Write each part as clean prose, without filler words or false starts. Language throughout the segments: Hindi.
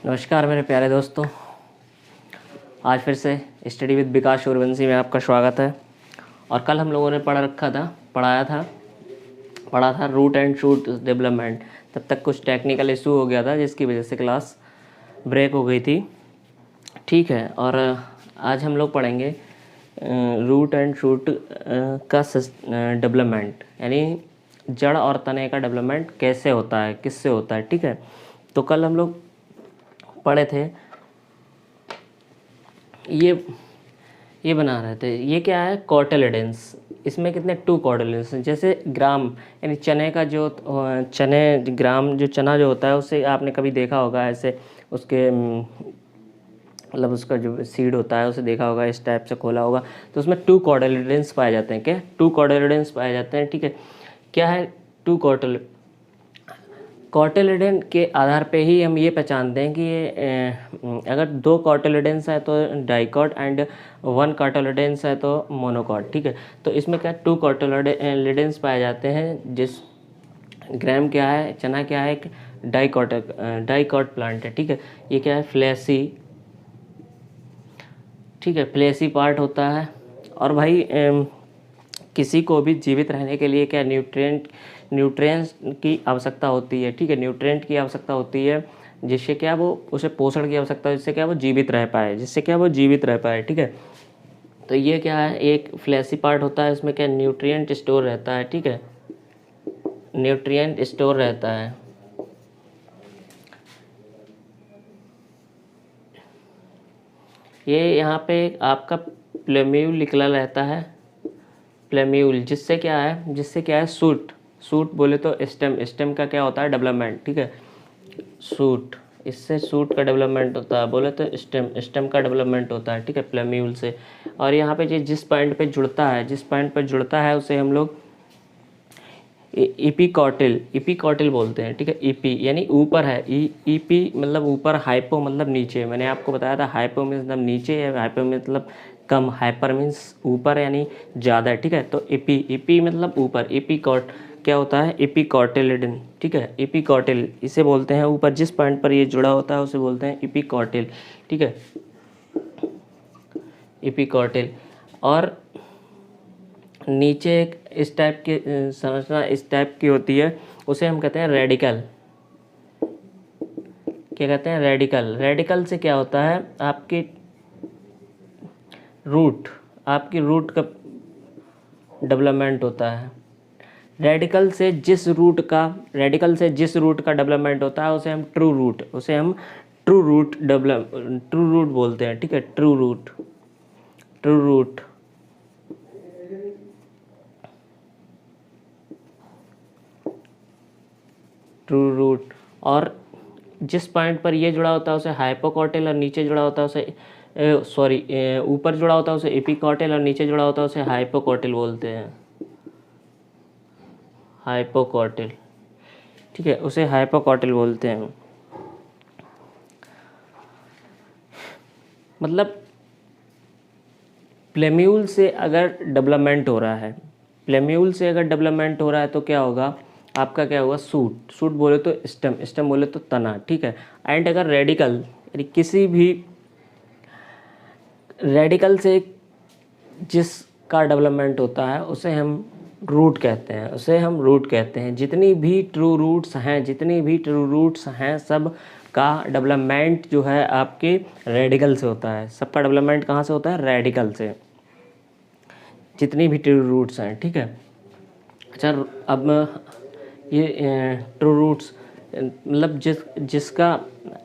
नमस्कार मेरे प्यारे दोस्तों, आज फिर से स्टडी विद विकास सूर्यवंशी में आपका स्वागत है। और कल हम लोगों ने पढ़ा था रूट एंड शूट डेवलपमेंट। तब तक कुछ टेक्निकल इशू हो गया था जिसकी वजह से क्लास ब्रेक हो गई थी। ठीक है, और आज हम लोग पढ़ेंगे रूट एंड शूट का डेवलपमेंट, यानी जड़ और तने का डेवलपमेंट कैसे होता है, किससे होता है। ठीक है, तो कल हम लोग पढ़े थे, ये बना रहे थे। ये क्या है? कॉटिलेडन्स। इसमें कितने 2 कॉटिलेडन्स हैं। जैसे ग्राम यानी चने का जो ग्राम जो चना जो होता है उससे आपने कभी देखा होगा, ऐसे उसके मतलब उसका जो सीड होता है उसे देखा होगा, इस टाइप से खोला होगा, तो उसमें 2 कॉटिलेडन्स पाए जाते हैं। क्या 2 कॉटिलेडन्स पाए जाते हैं? ठीक है, क्या है 2 कॉटिलेडन के आधार पे ही हम ये पहचानते हैं कि ये अगर 2 कॉटिलेडन्स है तो डाइकॉट एंड 1 कॉटिलेडन्स है तो मोनोकॉट। ठीक है, तो इसमें क्या 2 कॉटिलेडन्स पाए जाते हैं। जिस ग्राम क्या है, चना क्या है, एक डाइकॉट प्लांट है। ठीक है, ये क्या है? फ्लैसी। ठीक है, फ्लैसी पार्ट होता है। और भाई किसी को भी जीवित रहने के लिए क्या न्यूट्रिएंट्स की आवश्यकता होती है। ठीक है, न्यूट्रिएंट की आवश्यकता होती है, जिससे क्या वो उसे पोषण की आवश्यकता है, जिससे क्या वो जीवित रह पाए। ठीक है, तो ये क्या है? एक फ्लैसी पार्ट होता है, इसमें क्या न्यूट्रिएंट स्टोर रहता है। ठीक है, न्यूट्रिएंट स्टोर रहता है। ये यहाँ पे आपका प्लेम्यूल निकला रहता है, प्लेम्यूल, जिससे क्या है सूट बोले तो स्टेम का क्या होता है? डेवलपमेंट। ठीक है, सूट, इससे सूट का डेवलपमेंट होता है, बोले तो स्टेम का डेवलपमेंट होता है। ठीक है, प्लेम्यूल से। और यहाँ पे जिस पॉइंट पे जुड़ता है उसे हम लोग इपीकॉटिल बोलते हैं। ठीक है, ईपी यानी ऊपर है, ईपी मतलब ऊपर, हाइपो मतलब नीचे। मैंने आपको बताया था हाइपो मतलब नीचे है, हाइपो मतलब कम, हाइपर मीन्स ऊपर यानी ज़्यादा। ठीक है, तो ईपी मतलब ऊपर, इपीकॉट क्या होता है? इपीकॉटिलिडन। ठीक है, इपीकॉटिल इसे बोलते हैं, ऊपर जिस पॉइंट पर ये जुड़ा होता है उसे बोलते हैं इपीकॉटिल। ठीक है, इपीकॉटिल। और नीचे एक इस टाइप की संरचना इस टाइप की होती है, उसे हम कहते हैं रेडिकल। क्या कहते हैं? रेडिकल से क्या होता है? आपकी रूट का डेवलपमेंट होता है। रेडिकल से जिस रूट का डेवलपमेंट होता है उसे हम ट्रू रूट बोलते हैं। ठीक है, ट्रू रूट। और जिस पॉइंट पर ये जुड़ा होता है उसे हाइपोकॉटिल, और नीचे जुड़ा होता है उसे ऊपर जुड़ा होता है उसे एपिकॉटिल, और नीचे जुड़ा होता है उसे हाइपोकॉटिल बोलते हैं, हाइपोकॉटिल। ठीक है, उसे हाइपोकॉटिल बोलते हैं। मतलब प्लेम्यूल से अगर डेवलपमेंट हो रहा है तो क्या होगा? आपका क्या होगा? सूट बोले तो स्टेम बोले तो तना। ठीक है, एंड अगर रेडिकल यानी किसी भी रेडिकल से जिसका डेवलपमेंट होता है उसे हम रूट कहते हैं। जितनी भी ट्रू रूट्स हैं सब का डेवलपमेंट जो है आपके रेडिकल से होता है। सबका डेवलपमेंट कहाँ से होता है? रेडिकल से, जितनी भी ट्रू रूट्स हैं। ठीक है, अच्छा, अब ये ट्रू रूट्स मतलब जिसका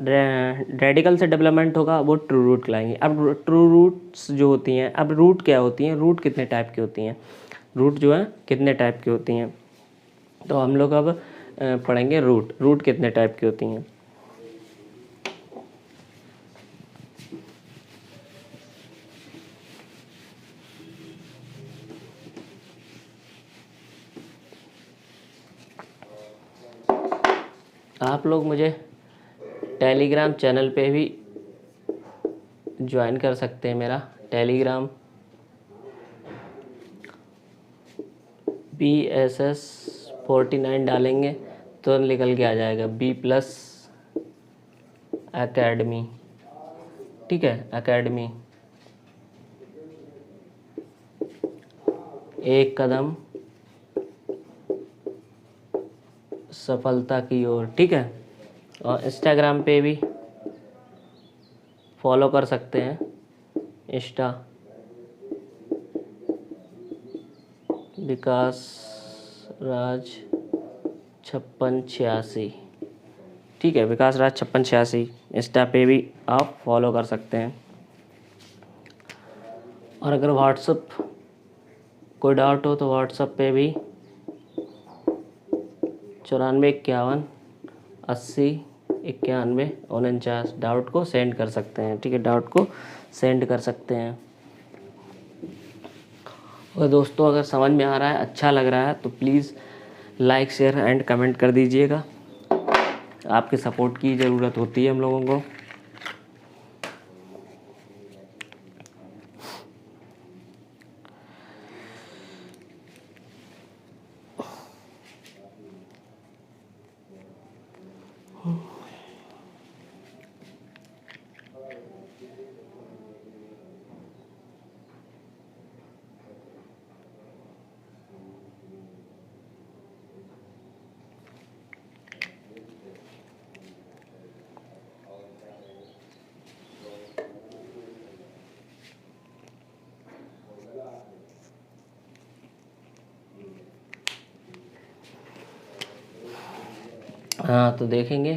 रेडिकल से डेवलपमेंट होगा वो ट्रू रूट कहलाएंगे। अब ट्रू रूट्स जो होती हैं, अब रूट क्या होती हैं? रूट कितने टाइप की होती हैं? तो हम लोग अब पढ़ेंगे रूट कितने टाइप की होती हैं। आप लोग मुझे टेलीग्राम चैनल पे भी ज्वाइन कर सकते हैं। मेरा टेलीग्राम BSS49 डालेंगे तो निकल के आ जाएगा, B+ एकेडमी, ठीक है, एकेडमी। एक कदम सफलता की ओर, ठीक है। और इंस्टाग्राम पे भी फॉलो कर सकते हैं, इंस्टा विकास राज 5686, ठीक है, विकास राज 5686 इंस्टा पे भी आप फॉलो कर सकते हैं। और अगर व्हाट्सअप कोई डाउट हो तो व्हाट्सअप पे भी 94 81 80 91 49 डाउट को सेंड कर सकते हैं, ठीक है, डाउट को सेंड कर सकते हैं। और दोस्तों अगर समझ में आ रहा है, अच्छा लग रहा है तो please like share and comment कर दीजिएगा। आपके सपोर्ट की ज़रूरत होती है हम लोगों को। हाँ तो देखेंगे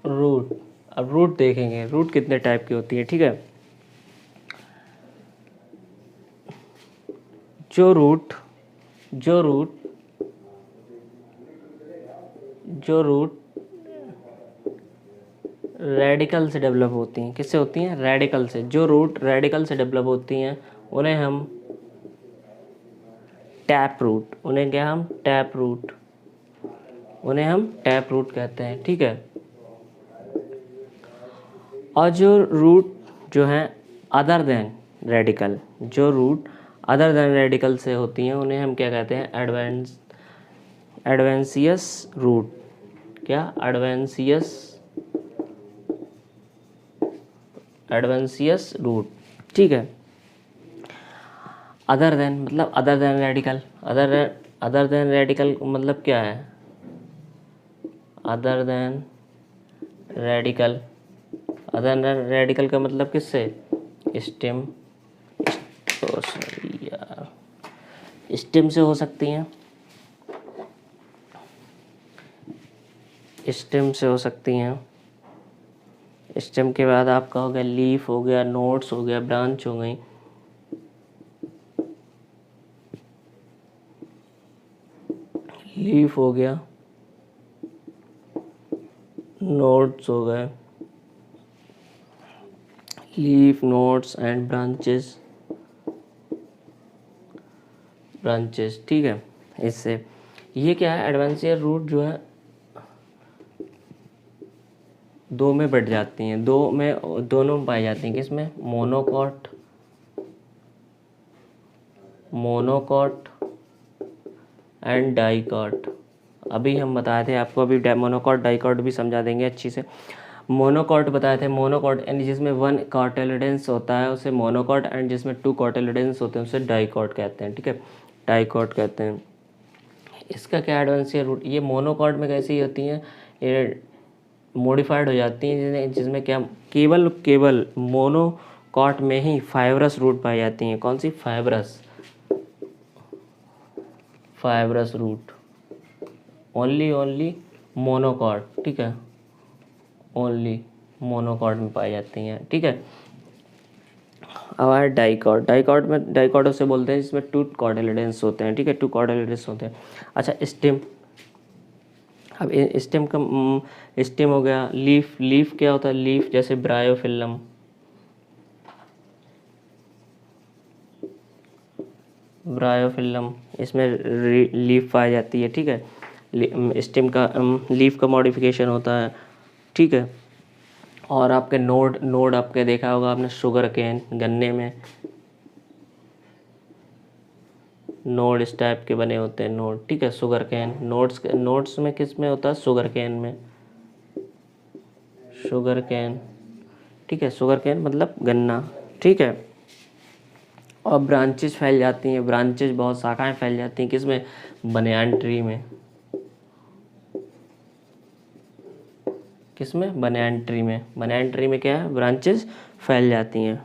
रूट। अब रूट देखेंगे, रूट कितने टाइप की होती है, ठीक है। जो रूट रेडिकल से डेवलप होती हैं, किससे होती हैं, रेडिकल से। जो रूट रेडिकल से डेवलप होती हैं उन्हें हम टैप रूट, उन्हें क्या हम टैप रूट, उन्हें हम टैप रूट कहते हैं, ठीक है। और जो रूट जो हैं अदर देन रेडिकल, जो रूट अदर देन रेडिकल से होती हैं उन्हें हम क्या कहते हैं, एडवेंसियस रूट। क्या, एडवेंसियस रूट, ठीक है। अदर देन मतलब other than radical, other than radical मतलब क्या है, other than radical, other than radical का मतलब किससे, स्टेम, सॉरी यार, स्टेम से हो सकती हैं, स्टेम से हो सकती हैं। स्टेम के बाद आपका हो गया लीफ, हो गया नोट्स, हो गया ब्रांच, हो गई। लीफ हो गया, नोट्स हो गए, लीफ, नोट्स एंड ब्रांचेस, ठीक है। इससे ये क्या है, एडवेंसियर रूट जो है दो में बढ़ जाती हैं, दोनों में पाई जाती हैं, किसमें, मोनोकॉट एंड डाइकॉट। अभी हम बताए थे आपको, अभी मोनोकॉट डाइकॉट भी समझा देंगे अच्छी से। मोनोकॉट बताए थे, मोनोकॉट यानी जिसमें 1 कॉटिलिडेंस होता है उसे मोनोकॉट, एंड जिसमें 2 कॉटिलिडेंस होते हैं उसे डाइकॉट कहते हैं, ठीक है, डाइकॉट कहते हैं। इसका क्या एडवेंसियर रूट, ये मोनोकॉट में कैसी होती हैं, ये मॉडिफाइड हो जाती हैं, जिसमें क्या केवल मोनोकॉट में ही फाइब्रस रूट पाई जाती हैं। कौन सी, फाइब्रस रूट, ओनली मोनोकॉट, ठीक है, ओनली मोनोकॉट में पाई जाती हैं, ठीक है। अब आया डाइकॉट उसे बोलते हैं जिसमें 2 कॉटिलिडेंस होते हैं, ठीक है, 2 कॉटिलिडेंस होते हैं। अच्छा, स्टेम, अब स्टेम का स्टेम हो गया। लीफ क्या होता है, लीफ जैसे ब्रायोफिल्लम, इसमें लीफ पाई जाती है, ठीक है। स्टेम का लीफ का मॉडिफिकेशन होता है, ठीक है। और आपके नोड आपके देखा होगा आपने, शुगर केन, गन्ने में नोड इस टाइप के बने होते हैं, नोड, ठीक है, शुगर केन। नोट्स में किस में होता है, शुगर केन में, शुगर कैन, ठीक है, शुगर कैन मतलब गन्ना, ठीक है। और ब्रांचेज फैल जाती हैं, ब्रांचेज बहुत शाखाएं फैल जाती हैं किसमें, बनियान ट्री में, किसमें, बनियान ट्री में। बनियान ट्री में क्या है, ब्रांचेज फैल जाती हैं।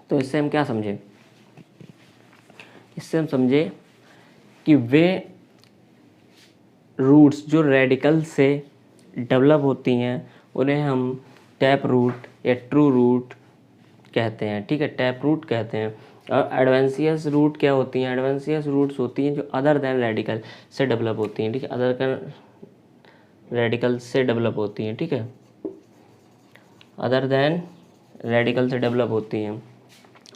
तो इससे हम क्या समझे, इससे हम समझे कि वे रूट्स जो रेडिकल से डेवलप होती हैं उन्हें हम टैप रूट या ट्रू रूट कहते हैं, ठीक है, टैप रूट कहते हैं। और एडवेंशियस रूट क्या होती हैं, एडवेंशियस रूट्स होती हैं जो अदर देन रेडिकल से डेवलप होती हैं, ठीक है, अदर देन रेडिकल से डेवलप होती हैं, ठीक है, अदर देन रेडिकल से डेवलप होती हैं।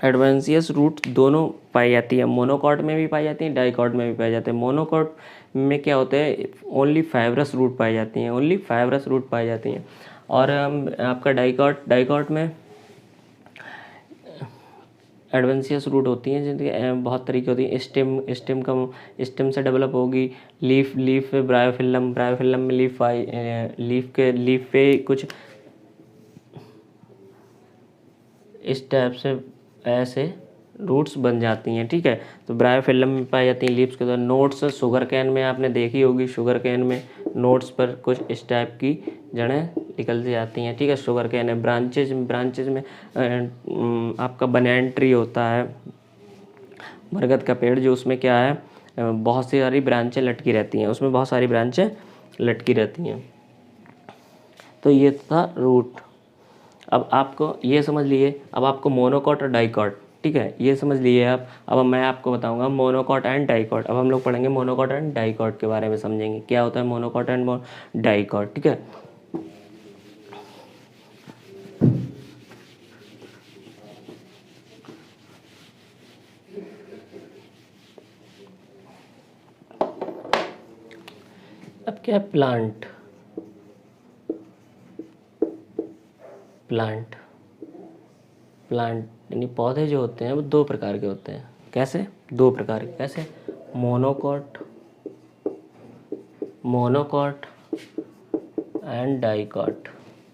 एडवेंशियस रूट दोनों पाई जाती है, मोनोकॉट में भी पाई जाती हैं, डाइकॉट में भी पाई जाते हैं। मोनोकॉट में क्या होता है, ओनली फाइब्रस रूट पाई जाती हैं, ओनली फाइब्रस रूट पाई जाती हैं। और आपका डाइकॉट में एडवेंशियस रूट होती हैं जिनकी बहुत तरीके होती हैं। स्टेम से डेवलप होगी, लीफ पे ब्रायोफिल्लम में लीफ पे कुछ इस टाइप से ऐसे रूट्स बन जाती हैं, ठीक है। तो ब्रायोफिल्लम में पाई जाती हैं लीव्स के द्वारा। नोट्स शुगर कैन में आपने देखी होगी, शुगर कैन में नोट्स पर कुछ इस टाइप की जड़ें निकल से जाती हैं, ठीक है, शुगर कैन है। ब्रांचेज में आपका बनियान ट्री होता है, बरगद का पेड़, जो उसमें क्या है, बहुत सी सारी ब्रांचें लटकी रहती हैं, उसमें बहुत सारी ब्रांचें लटकी रहती हैं। तो ये था रूट। अब आपको ये समझ लिए, अब आपको मोनोकॉट और डाइकॉट, ठीक है, ये समझ लिए आप। अब मैं आपको बताऊंगा मोनोकॉट एंड डाइकॉट। अब हम लोग पढ़ेंगे मोनोकॉट एंड डाइकॉट के बारे में, समझेंगे क्या होता है मोनोकॉट एंड डाइकॉट, ठीक है। अब क्या है, प्लांट यानी पौधे जो होते हैं वो दो प्रकार के होते हैं। कैसे, दो प्रकार के, कैसे, मोनोकॉट एंड डाइकॉट,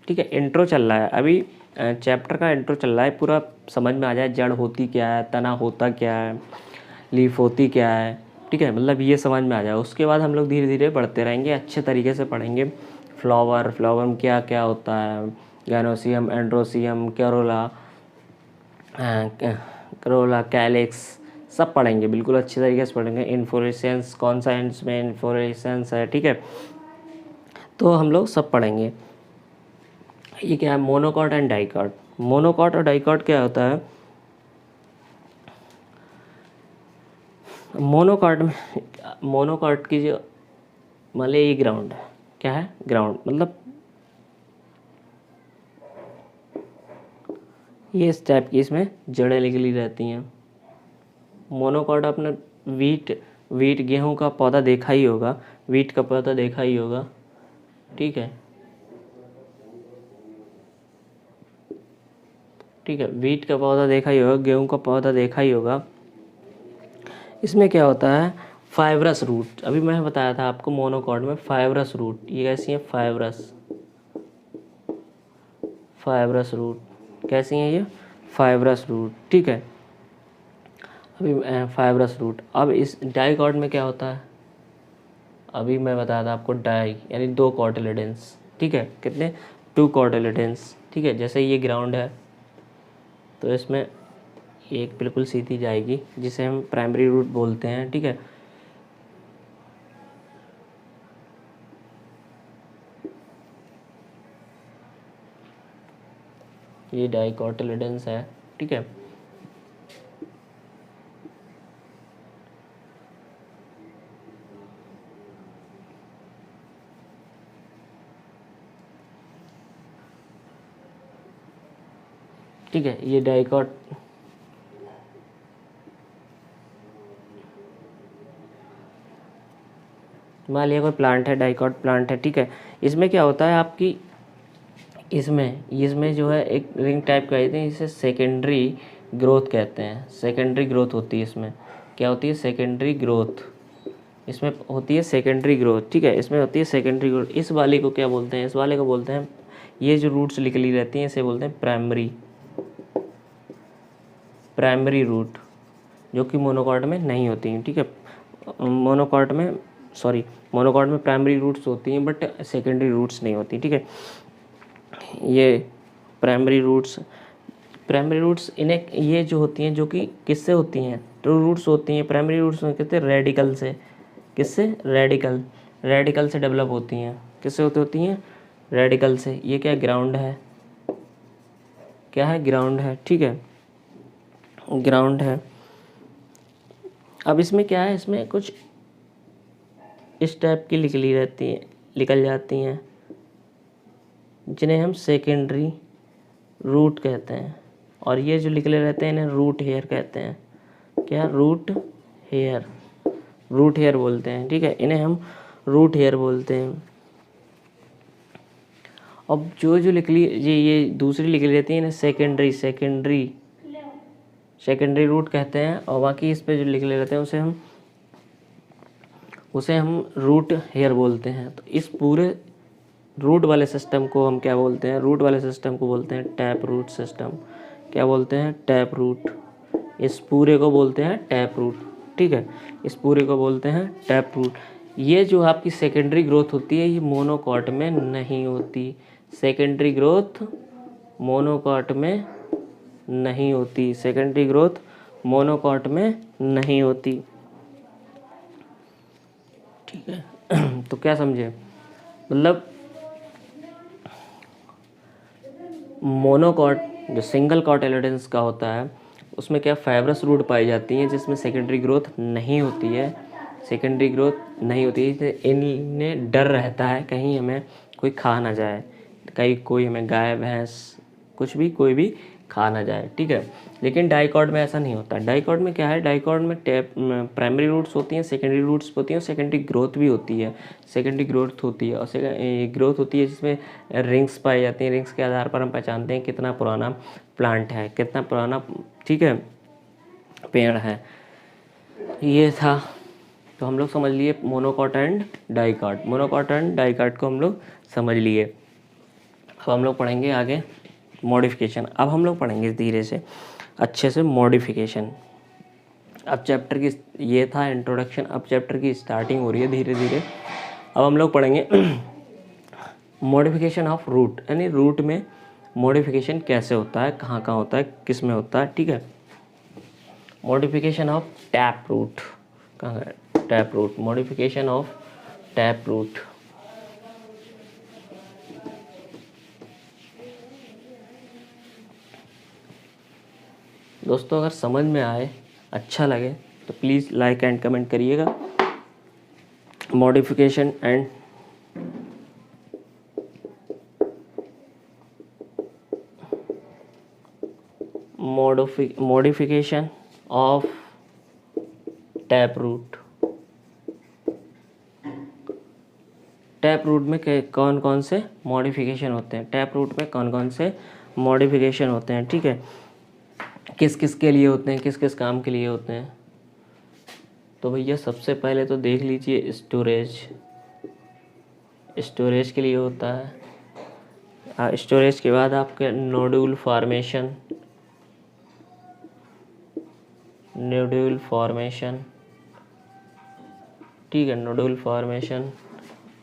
ठीक है। इंट्रो चल रहा है अभी, चैप्टर का इंट्रो चल रहा है, पूरा समझ में आ जाए जड़ होती क्या है, तना होता क्या है, लीफ होती क्या है, ठीक है, मतलब ये समझ में आ जाए। उसके बाद हम लोग धीरे धीरे बढ़ते रहेंगे, अच्छे तरीके से पढ़ेंगे। फ्लावर में क्या क्या होता है, गैनोसियम, एंड्रोसियम, करोला, कैलिक्स, सब पढ़ेंगे, बिल्कुल अच्छे तरीके से पढ़ेंगे। इन्फ्लोरेसेंस, कौन सा इसमें इन्फ्लोरेसेंस है, ठीक है, तो हम लोग सब पढ़ेंगे। ये क्या है, मोनोकॉट एंड डाइकॉट। मोनोकॉट और डाइकॉट क्या होता है, मोनोकॉट की जो मान लीजिए ये ग्राउंड है, क्या है, ग्राउंड, मतलब ये इस टाइप की इसमें जड़ें निकली रहती हैं। मोनोकॉट आपने वीट गेहूं का पौधा देखा ही होगा, वीट का पौधा देखा ही होगा, ठीक है, वीट का पौधा देखा ही होगा, गेहूं का पौधा देखा ही होगा। इसमें क्या होता है, फाइब्रस रूट। अभी मैं बताया था आपको मोनोकॉट में फाइब्रस रूट, ये कैसी है, फाइब्रस रूट, कैसी हैं ये, फाइब्रस रूट, ठीक है। अभी फाइब्रस रूट। अब इस डाइकॉट में क्या होता है, अभी मैं बताया था आपको, डाई यानी दो कॉटिलेडन्स, ठीक है, कितने, 2 कॉटिलेडन्स, ठीक है। जैसे ये ग्राउंड है तो इसमें एक बिल्कुल सीधी जाएगी जिसे हम प्राइमरी रूट बोलते हैं, ठीक है। ये डाइकोटिलेडन्स है, ठीक है। ठीक है, ये डाइकॉट, मान लिया कोई प्लांट है, डाइकॉट प्लांट है, ठीक है। इसमें क्या होता है आपकी, इसमें जो है एक रिंग टाइप का कहते हैं, इसे सेकेंडरी ग्रोथ कहते हैं। सेकेंडरी ग्रोथ होती है इसमें, क्या होती है, सेकेंडरी ग्रोथ, इसमें होती है सेकेंडरी ग्रोथ, ठीक है, इसमें होती है सेकेंडरी ग्रोथ। इस वाले को क्या बोलते हैं, इस वाले को बोलते हैं ये जो रूट्स निकली रहती हैं इसे बोलते हैं प्राइमरी रूट, जो कि मोनोकॉट में नहीं होती हैं, ठीक है। मोनोकॉट में प्राइमरी रूट्स होती हैं बट सेकेंडरी रूट्स नहीं होती, ठीक है। ये प्राइमरी रूट्स इन्हें, ये जो होती हैं जो कि किससे होती हैं, ट्रू रूट्स होती हैं। प्राइमरी रूट्स कहते हैं रेडिकल से, किससे, रेडिकल से डेवलप होती हैं। किससे होती हैं, रेडिकल से। ये क्या ग्राउंड है, ग्राउंड है, ठीक है, ग्राउंड है। अब इसमें क्या है, इसमें कुछ इस टाइप की निकल जाती हैं जिन्हें हम सेकेंडरी रूट कहते हैं, और ये जो निकले रहते हैं इन्हें रूट हेयर कहते हैं। क्या, रूट हेयर बोलते हैं, ठीक है, इन्हें हम रूट हेयर बोलते हैं। अब जो ये दूसरी निकली रहती है इन्हें सेकेंडरी रूट कहते हैं, और बाकी इस पे जो निकले रहते हैं उसे हम रूट हेयर बोलते हैं। तो इस पूरे रूट वाले सिस्टम को हम क्या बोलते हैं, रूट वाले सिस्टम को बोलते हैं टैप रूट सिस्टम। क्या बोलते हैं, टैप रूट। इस पूरे को बोलते हैं टैप रूट, ठीक है, इस पूरे को बोलते हैं टैप रूट। ये जो आपकी सेकेंडरी ग्रोथ होती है ये मोनोकॉट में नहीं होती, सेकेंडरी ग्रोथ मोनोकॉट में नहीं होती, सेकेंडरी ग्रोथ मोनोकॉट में नहीं होती, ठीक है। तो क्या समझे, मतलब मोनोकॉट जो सिंगल कॉटिलेडन्स का होता है उसमें क्या फाइब्रस रूट पाई जाती हैं जिसमें सेकेंडरी ग्रोथ नहीं होती है, इन्हें डर रहता है कहीं हमें कोई खा ना जाए, कहीं कोई हमें गाय भैंस कोई भी खा ना जाए, ठीक है। लेकिन डाइकॉट में ऐसा नहीं होता। डाइकॉट में क्या है, डाइकॉट में प्राइमरी रूट्स होती हैं, सेकेंडरी रूट्स होती हैं, और सेकेंडरी ग्रोथ भी होती है, और ग्रोथ होती है जिसमें रिंग्स पाई जाती हैं। रिंग्स के आधार पर हम पहचानते हैं कितना पुराना प्लांट है, कितना पुराना, ठीक है, पेड़ है। ये था, तो हम लोग समझ लिए मोनोकॉट एंड डाइकॉट को हम लोग समझ लिए। अब हम लोग पढ़ेंगे आगे मॉडिफिकेशन। अब हम लोग पढ़ेंगे धीरे से अच्छे से मॉडिफिकेशन। अब चैप्टर की ये था इंट्रोडक्शन, अब चैप्टर की स्टार्टिंग हो रही है धीरे धीरे। अब हम लोग पढ़ेंगे मॉडिफिकेशन ऑफ रूट, यानी रूट में मॉडिफिकेशन कैसे होता है, कहाँ होता है, किस में होता है, ठीक है। मॉडिफिकेशन ऑफ टैप रूट, कहाँ है tap root, modification of tap root. दोस्तों अगर समझ में आए, अच्छा लगे तो प्लीज़ लाइक एंड कमेंट करिएगा। Modification and modification of tap root. Tap root में कौन कौन से मॉडिफिकेशन होते हैं, टैप रूट में कौन कौन से मॉडिफिकेशन होते हैं, ठीक है, किस किस के लिए होते हैं, किस किस काम के लिए होते हैं। तो भैया सबसे पहले तो देख लीजिए स्टोरेज के लिए होता है। स्टोरेज के बाद आपके नोड्यूल फॉर्मेशन, ठीक है, नोड्यूल फॉर्मेशन।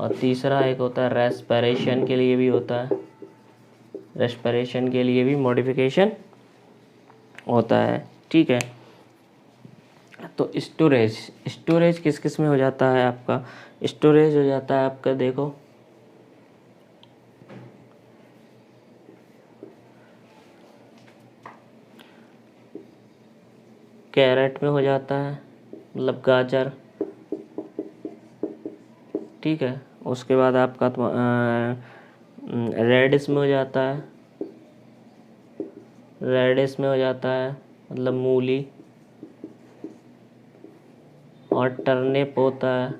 और तीसरा एक होता है रेस्पिरेशन के लिए भी होता है, रेस्पिरेशन के लिए भी मॉडिफिकेशन होता है, ठीक है। तो स्टोरेज किस किस में हो जाता है आपका, स्टोरेज हो जाता है आपका, देखो कैरेट में हो जाता है, मतलब गाजर, ठीक है। उसके बाद आपका रेडिश में हो जाता है, मतलब मूली। और टर्निप होता है,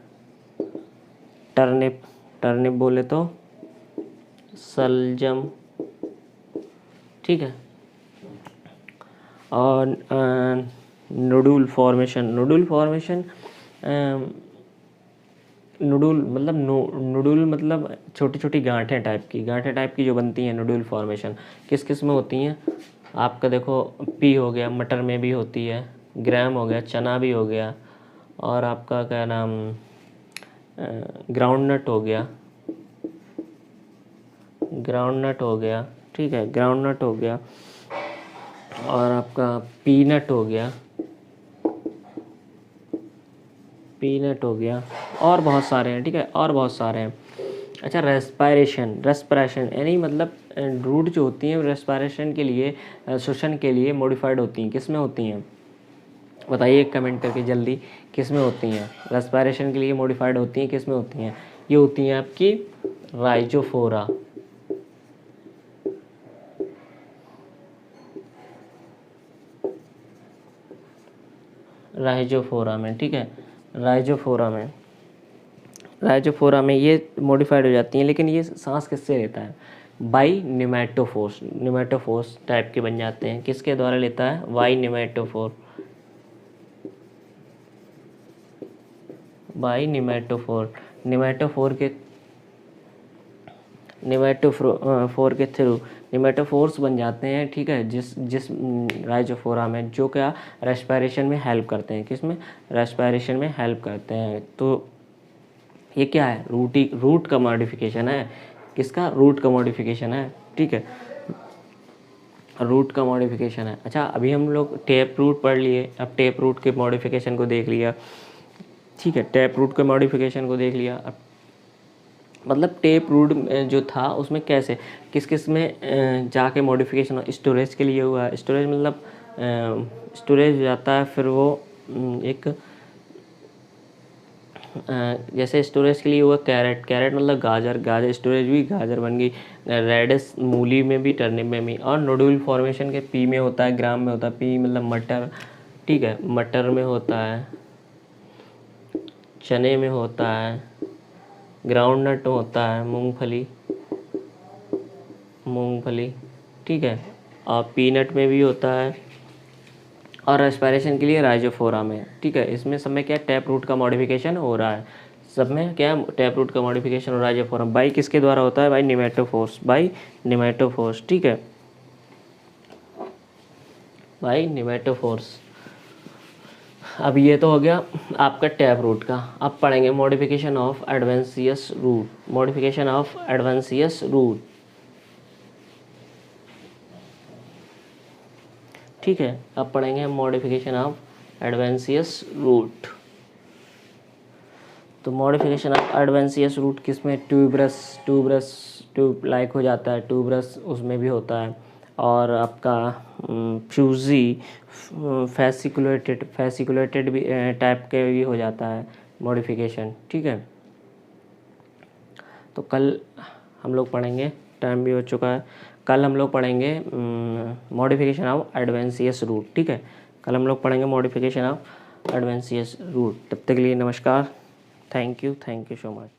टर्निप बोले तो सलजम, ठीक है। और नोड्यूल फॉर्मेशन नोडुल मतलब छोटी छोटी गांठें टाइप की जो बनती हैं, नोडुल फॉर्मेशन किस किस में होती हैं? आपका देखो पी हो गया, मटर में भी होती है, ग्राम हो गया, चना भी हो गया, और आपका क्या नाम ग्राउंडनट हो गया, ठीक है, ग्राउंडनट हो गया, और आपका पीनट हो गया, और बहुत सारे हैं, ठीक है, और बहुत सारे हैं। अच्छा, रेस्पिरेशन यानी मतलब रूट जो होती हैं रेस्पिरेशन के लिए, श्वसन के लिए मॉडिफाइड होती हैं। किस में होती हैं बताइए कमेंट करके जल्दी, किस में होती हैं? रेस्पिरेशन के लिए मॉडिफाइड होती हैं, किस में होती हैं? ये होती हैं आपकी राइजोफोरा, में, ठीक है, राइजोफोरा में ये मॉडिफाइड हो जाती हैं। लेकिन ये सांस किससे लेता है? बाई निमेटोफोर्स टाइप के बन जाते हैं। किसके द्वारा लेता है? बाई निमेटोफोर के थ्रू निमेटोफोर्स बन जाते हैं, ठीक है, जिस राइजोफोरा में, जो क्या रेस्पिरेशन में हेल्प करते हैं। किस में? रेस्पिरेशन में हेल्प करते हैं। तो ये क्या है? रूट का मॉडिफिकेशन है। किसका? रूट का मॉडिफिकेशन है, ठीक है, रूट का मॉडिफिकेशन है। अच्छा, अभी हम लोग टेप रूट पढ़ लिए, अब टेप रूट के मॉडिफिकेशन को देख लिया, ठीक है, टेप रूट के मॉडिफिकेशन को देख लिया। अब मतलब टेप रूट जो था उसमें कैसे किस किस में जाके मॉडिफिकेशन स्टोरेज के लिए हुआ। स्टोरेज मतलब स्टोरेज हो जाता है, फिर वो एक जैसे स्टोरेज के लिए हुआ कैरेट मतलब गाजर स्टोरेज हुई, गाजर बन गई। रेडिस मूली में भी, टर्निप में भी। और नोडुल फॉर्मेशन के पी में होता है, ग्राम में होता है। पी मतलब मटर, ठीक है, मटर में होता है, चने में होता है, ग्राउंडनट होता है, मूंगफली, ठीक है, और पीनट में भी होता है, और रेस्पिरेशन के लिए राइजोफोरा में, ठीक है। इसमें सब में क्या टैप रूट का मॉडिफिकेशन हो रहा है, सब में क्या टैप रूट का मॉडिफिकेशन हो रहा है राइजोफोरा बाई किसके द्वारा होता है? बाई निमेटोफोर्स, ठीक है, बाई निमेटोफोर्स। अब ये तो हो गया आपका टैप रूट का। अब पढ़ेंगे मॉडिफिकेशन ऑफ एडवेंसियस रूट, ठीक है। अब पढ़ेंगे मॉडिफिकेशन ऑफ एडवेंसियस रूट। तो मॉडिफिकेशन ऑफ एडवेंसियस रूट किसमें? ट्यूब लाइक हो जाता है, ट्यूबरस उसमें भी होता है, और आपका फ्यूजी फैसिकुलेटेड भी टाइप के भी हो जाता है मॉडिफिकेशन, ठीक है। तो कल हम लोग पढ़ेंगे, टाइम भी हो चुका है, कल हम लोग पढ़ेंगे मॉडिफिकेशन ऑफ एडवेंसियस रूट, ठीक है, कल हम लोग पढ़ेंगे मॉडिफिकेशन ऑफ एडवेंसियस रूट। तब तक के लिए नमस्कार, थैंक यू सो मच।